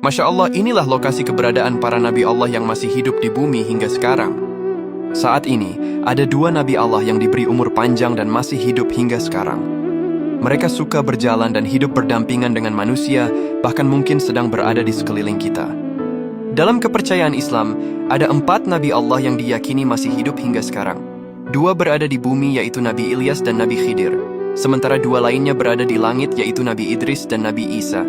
Masya Allah, inilah lokasi keberadaan para nabi Allah yang masih hidup di bumi hingga sekarang. Saat ini, ada dua nabi Allah yang diberi umur panjang dan masih hidup hingga sekarang. Mereka suka berjalan dan hidup berdampingan dengan manusia, bahkan mungkin sedang berada di sekeliling kita. Dalam kepercayaan Islam, ada 4 nabi Allah yang diyakini masih hidup hingga sekarang. 2 berada di bumi, yaitu Nabi Ilyas dan Nabi Khidir. Sementara 2 lainnya berada di langit, yaitu Nabi Idris dan Nabi Isa.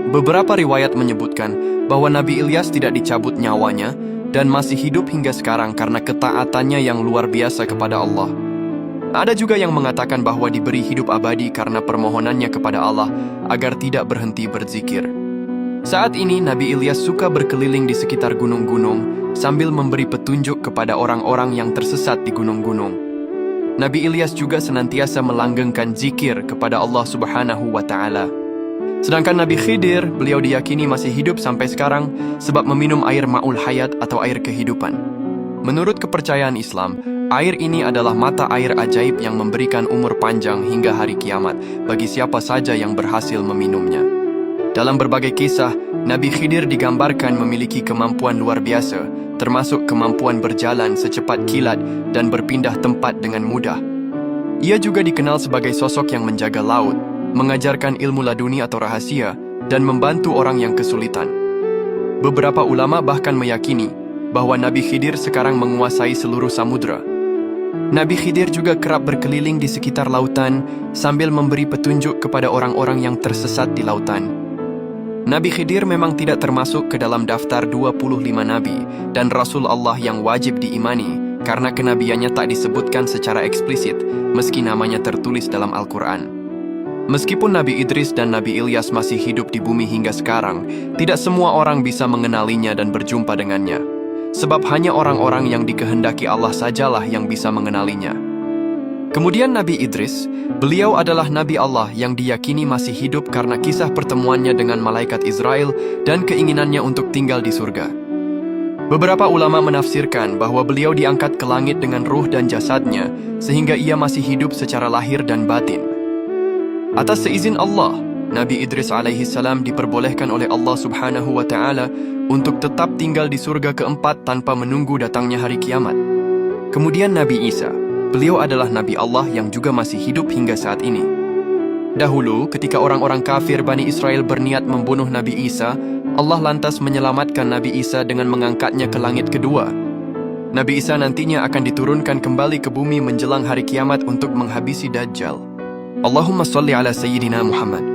Beberapa riwayat menyebutkan bahwa Nabi Ilyas tidak dicabut nyawanya dan masih hidup hingga sekarang karena ketaatannya yang luar biasa kepada Allah. Ada juga yang mengatakan bahwa diberi hidup abadi karena permohonannya kepada Allah agar tidak berhenti berzikir. Saat ini Nabi Ilyas suka berkeliling di sekitar gunung-gunung sambil memberi petunjuk kepada orang-orang yang tersesat di gunung-gunung. Nabi Ilyas juga senantiasa melanggengkan zikir kepada Allah Subhanahu wa Ta'ala. Sedangkan Nabi Khidir, beliau diyakini masih hidup sampai sekarang sebab meminum air ma'ul hayat atau air kehidupan. Menurut kepercayaan Islam, air ini adalah mata air ajaib yang memberikan umur panjang hingga hari kiamat bagi siapa saja yang berhasil meminumnya. Dalam berbagai kisah, Nabi Khidir digambarkan memiliki kemampuan luar biasa, termasuk kemampuan berjalan secepat kilat dan berpindah tempat dengan mudah. Ia juga dikenal sebagai sosok yang menjaga laut, mengajarkan ilmu laduni atau rahasia, dan membantu orang yang kesulitan. Beberapa ulama bahkan meyakini bahwa Nabi Khidir sekarang menguasai seluruh samudra. Nabi Khidir juga kerap berkeliling di sekitar lautan sambil memberi petunjuk kepada orang-orang yang tersesat di lautan. Nabi Khidir memang tidak termasuk ke dalam daftar 25 nabi dan Rasul Allah yang wajib diimani karena kenabiannya tak disebutkan secara eksplisit meski namanya tertulis dalam Al-Quran. Meskipun Nabi Idris dan Nabi Ilyas masih hidup di bumi hingga sekarang, tidak semua orang bisa mengenalinya dan berjumpa dengannya. Sebab hanya orang-orang yang dikehendaki Allah sajalah yang bisa mengenalinya. Kemudian Nabi Idris, beliau adalah Nabi Allah yang diyakini masih hidup karena kisah pertemuannya dengan malaikat Israel dan keinginannya untuk tinggal di surga. Beberapa ulama menafsirkan bahwa beliau diangkat ke langit dengan ruh dan jasadnya, sehingga ia masih hidup secara lahir dan batin. Atas seizin Allah, Nabi Idris alaihissalam diperbolehkan oleh Allah Subhanahu wa Ta'ala untuk tetap tinggal di surga keempat tanpa menunggu datangnya hari kiamat. Kemudian Nabi Isa, beliau adalah Nabi Allah yang juga masih hidup hingga saat ini. Dahulu, ketika orang-orang kafir Bani Israel berniat membunuh Nabi Isa, Allah lantas menyelamatkan Nabi Isa dengan mengangkatnya ke langit kedua. Nabi Isa nantinya akan diturunkan kembali ke bumi menjelang hari kiamat untuk menghabisi Dajjal. Allahumma salli ala Sayyidina Muhammad.